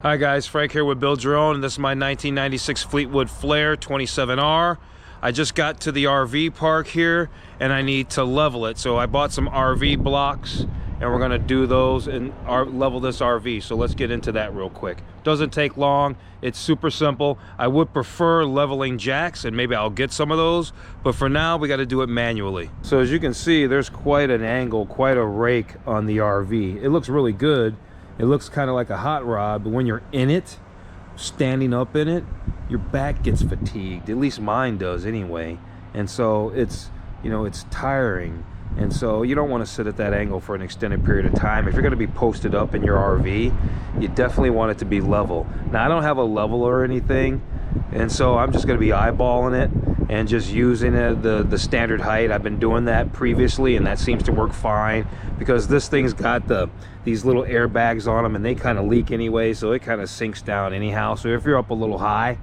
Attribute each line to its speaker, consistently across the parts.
Speaker 1: Hi guys, Frank here with Build Your Own, and this is my 1996 Fleetwood Flair 27R. I just got to the RV park here and I need to level it. So I bought some RV blocks and we're gonna do those and level this RV. So let's get into that real quick. Doesn't take long, it's super simple. I would prefer leveling jacks and maybe I'll get some of those, but for now we gotta do it manually. So as you can see, there's quite an angle, quite a rake on the RV. It looks really good. It looks kind of like a hot rod, but when you're in it, standing up in it, your back gets fatigued. At least mine does anyway. And so it's, you know, it's tiring. And so you don't want to sit at that angle for an extended period of time. If you're going to be posted up in your RV, you definitely want it to be level. Now, I don't have a leveler or anything, and so I'm just going to be eyeballing it and just using it, the standard height. I've been doing that previously, and that seems to work fine because this thing's got these little airbags on them, and they kind of leak anyway, so it kind of sinks down anyhow. So if you're up a little high,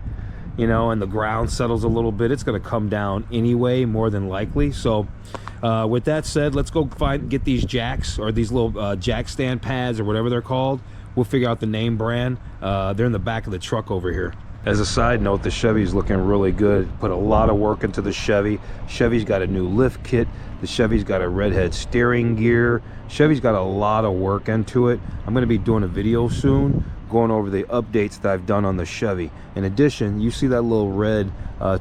Speaker 1: you know, and the ground settles a little bit, it's going to come down anyway, more than likely. So with that said, let's go get these jacks, or these little jack stand pads, or whatever they're called. We'll figure out the name brand. They're in the back of the truck over here. As a side note, the Chevy's looking really good. Put a lot of work into the Chevy. Chevy's got a new lift kit. The Chevy's got a redhead steering gear. Chevy's got a lot of work into it. I'm going to be doing a video soon going over the updates that I've done on the Chevy. In addition, you see that little red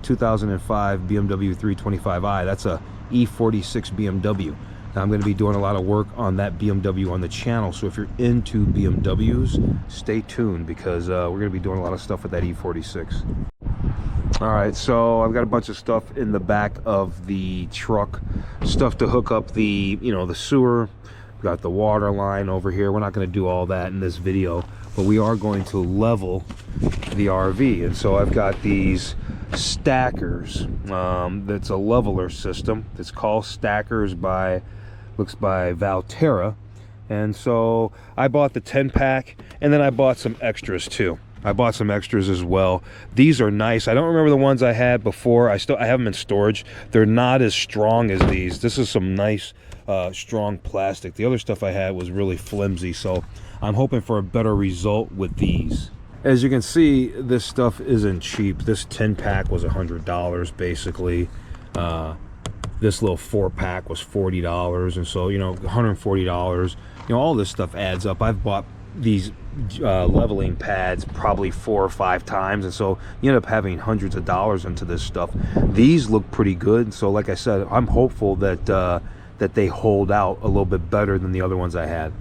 Speaker 1: 2005 BMW 325i. That's a E46 BMW. Now, I'm going to be doing a lot of work on that BMW on the channel, so if you're into BMWs, stay tuned because we're going to be doing a lot of stuff with that E46. All right, so I've got a bunch of stuff in the back of the truck, stuff to hook up the, you know, the sewer. We've got the water line over here. We're not going to do all that in this video, but we are going to level the RV. And so I've got these stackers. That's a leveler system. It's called Stackers by Valterra. And so I bought the 10-pack, and then I bought some extras too. I bought some extras as well. These are nice. I don't remember the ones I had before. I have them in storage. They're not as strong as these. This is some nice strong plastic. The other stuff I had was really flimsy, so I'm hoping for a better result with these. As you can see, this stuff isn't cheap. This 10-pack was $100 basically. This little 4-pack was $40, and so, you know, $140. You know, all this stuff adds up. I've bought these leveling pads probably 4 or 5 times, and so you end up having hundreds of dollars into this stuff. These look pretty good, so like I said, I'm hopeful that that they hold out a little bit better than the other ones I had.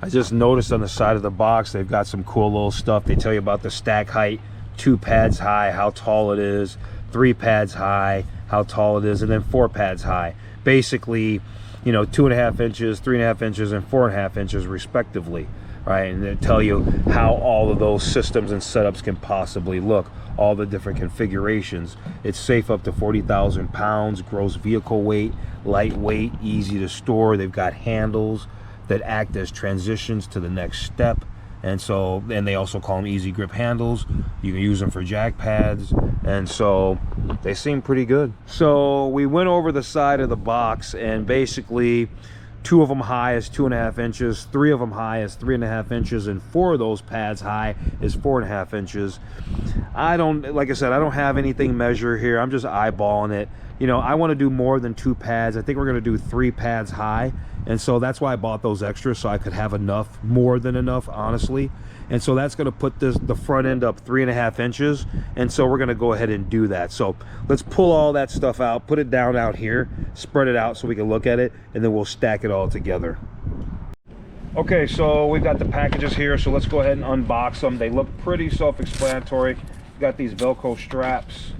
Speaker 1: I just noticed on the side of the box they've got some cool little stuff. They tell you about the stack height, 2 pads high, how tall it is, 3 pads high, how tall it is, and then 4 pads high. Basically, you know, 2.5 inches, 3.5 inches, and 4.5 inches respectively, right? And they tell you how all of those systems and setups can possibly look, all the different configurations. It's safe up to 40,000 pounds, gross vehicle weight, lightweight, easy to store. They've got handles that act as transitions to the next step. And so, and they also call them easy grip handles. You can use them for jack pads, and so they seem pretty good. So we went over the side of the box, and basically 2 of them high is 2.5 inches, 3 of them high is 3.5 inches, and 4 of those pads high is 4.5 inches. Like I said, I don't have anything measure here. I'm just eyeballing it. You know, I want to do more than 2 pads. I think we're going to do 3 pads high. And so that's why I bought those extras, so I could have enough, more than enough, honestly. And so that's going to put the front end up 3.5 inches. And so we're going to go ahead and do that. So let's pull all that stuff out, put it down out here, spread it out so we can look at it, and then we'll stack it all together. Okay, so we've got the packages here, so let's go ahead and unbox them. They look pretty self-explanatory. Got these Velcro straps.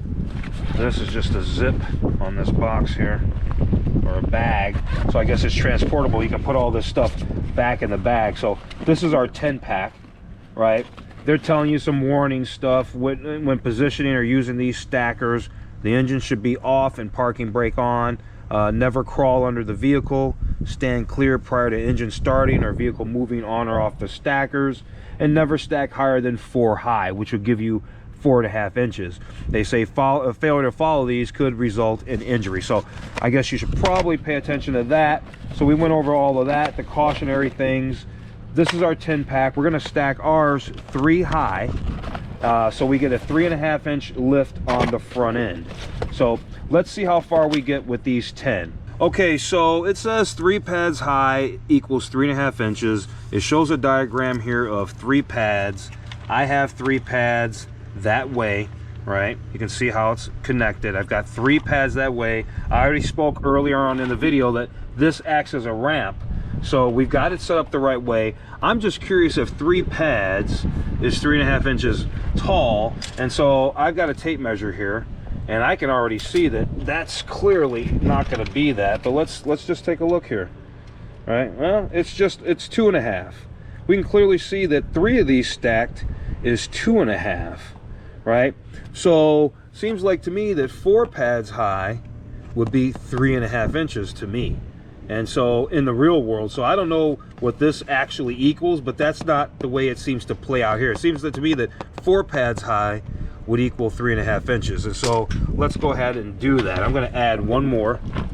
Speaker 1: This is just a zip on this box here, or a bag, so I guess it's transportable. You can put all this stuff back in the bag. So this is our 10-pack, right? They're telling you some warning stuff when positioning or using these stackers. The engine should be off and parking brake on. Never crawl under the vehicle. Stand clear prior to engine starting or vehicle moving on or off the stackers, and never stack higher than 4 high, which will give you 4.5 inches. They say failure to follow these could result in injury. So I guess you should probably pay attention to that. So we went over all of that, the cautionary things, this is our 10 pack. We're gonna stack ours 3 high, so we get a 3.5 inch lift on the front end. So let's see how far we get with these 10. Okay, so it says 3 pads high equals 3.5 inches. It shows a diagram here of 3 pads. I have 3 pads that way, right? You can see how it's connected. I've got 3 pads that way. I already spoke earlier on in the video that this acts as a ramp. So we've got it set up the right way. I'm just curious if 3 pads is 3.5 inches tall. And so I've got a tape measure here, and I can already see that that's clearly not going to be that. But let's just take a look here. All right, well, it's 2.5. We can clearly see that 3 of these stacked is 2.5, right? So seems like to me that 4 pads high would be 3.5 inches to me. And so in the real world, so I don't know what this actually equals, but that's not the way it seems to play out here. It seems to me that 4 pads high would equal 3.5 inches. And so let's go ahead and do that. I'm going to add one more. I'm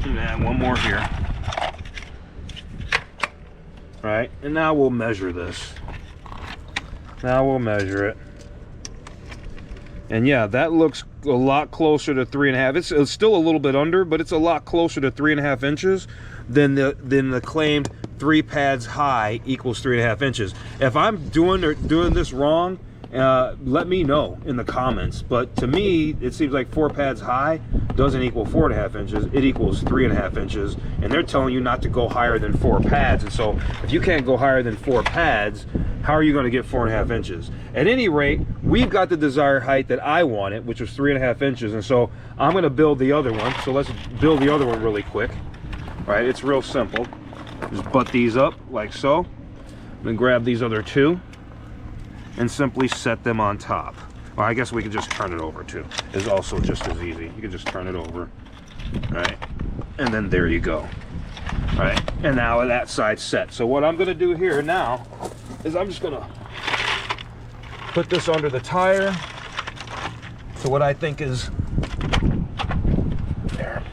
Speaker 1: going to add one more here. Right, and now we'll measure this. Now we'll measure it. And yeah, that looks a lot closer to 3.5. It's still a little bit under, but it's a lot closer to 3.5 inches than the claimed 3 pads high equals 3.5 inches. If I'm doing this wrong, let me know in the comments. But to me, it seems like 4 pads high doesn't equal 4.5 inches. It equals 3.5 inches, and they're telling you not to go higher than 4 pads. And so if you can't go higher than 4 pads, how are you going to get 4.5 inches? At any rate, we've got the desired height that I wanted, which was 3.5 inches. And so I'm going to build the other one. So let's build the other one really quick. All right, it's real simple. Just butt these up like so. Then grab these other 2 and simply set them on top. Or I guess we could just turn it over too. It's also just as easy. You can just turn it over. All right, and then there you go. All right, and now that side's set. So what I'm going to do here now is I'm just going to put this under the tire to what I think is there,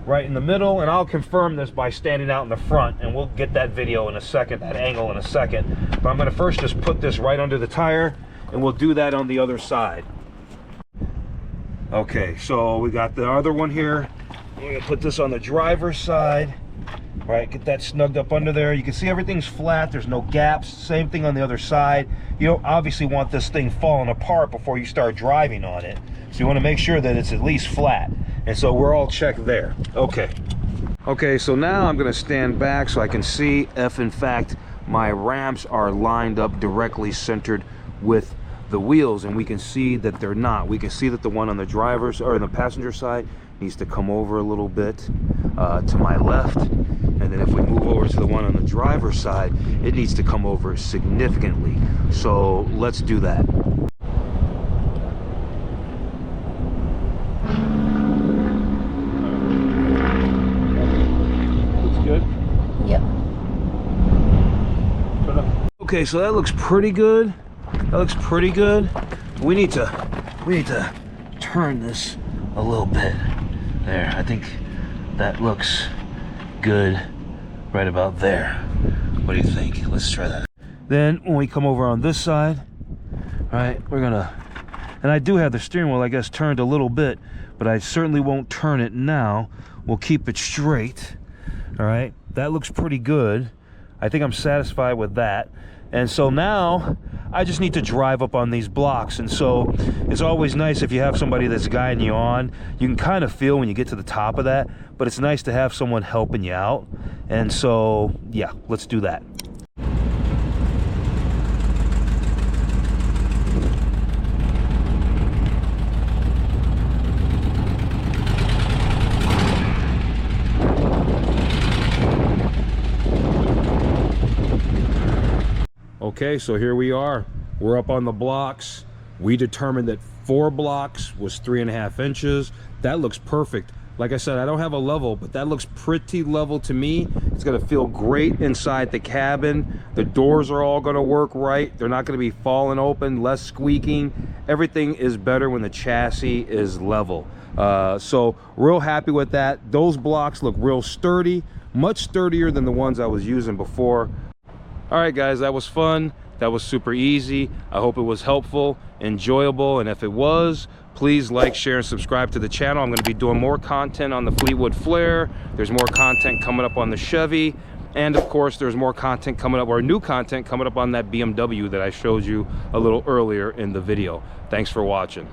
Speaker 1: right in the middle, and I'll confirm this by standing out in the front, and we'll get that video in a second, that angle in a second. But I'm going to first just put this right under the tire, and we'll do that on the other side. Okay, so we got the other one here. We're going to put this on the driver's side. All right, get that snugged up under there. You can see everything's flat. There's no gaps. Same thing on the other side. You don't obviously want this thing falling apart before you start driving on it. So you want to make sure that it's at least flat. And so we're all checked there. Okay. Okay, so now I'm going to stand back so I can see if in fact my ramps are lined up directly centered with the wheels, and we can see that they're not. We can see that the one on the driver's or the passenger side needs to come over a little bit to my left, and then if we move over to the one on the driver's side, it needs to come over significantly. So let's do that. Looks good?
Speaker 2: Yep.
Speaker 1: Okay, so that looks pretty good. That looks pretty good. We need to turn this a little bit. There, I think that looks good right about there. What do you think? Let's try that. Then when we come over on this side, right, we're gonna, and I do have the steering wheel, I guess, turned a little bit, but I certainly won't turn it now. We'll keep it straight. All right, that looks pretty good. I think I'm satisfied with that. And so now I just need to drive up on these blocks. And so it's always nice if you have somebody that's guiding you on. You can kind of feel when you get to the top of that, but it's nice to have someone helping you out. And so, yeah, let's do that. Okay, so here we are. We're up on the blocks. We determined that 4 blocks was 3.5 inches. That looks perfect. Like I said, I don't have a level, but that looks pretty level to me. It's gonna feel great inside the cabin. The doors are all gonna work right. They're not gonna be falling open, less squeaking. Everything is better when the chassis is level. So real happy with that. Those blocks look real sturdy, much sturdier than the ones I was using before. All right, guys, that was fun. That was super easy. I hope it was helpful, enjoyable, and if it was, please like, share, and subscribe to the channel. I'm going to be doing more content on the Fleetwood Flair. There's more content coming up on the Chevy, and of course there's more content coming up, or new content coming up on that BMW that I showed you a little earlier in the video. Thanks for watching.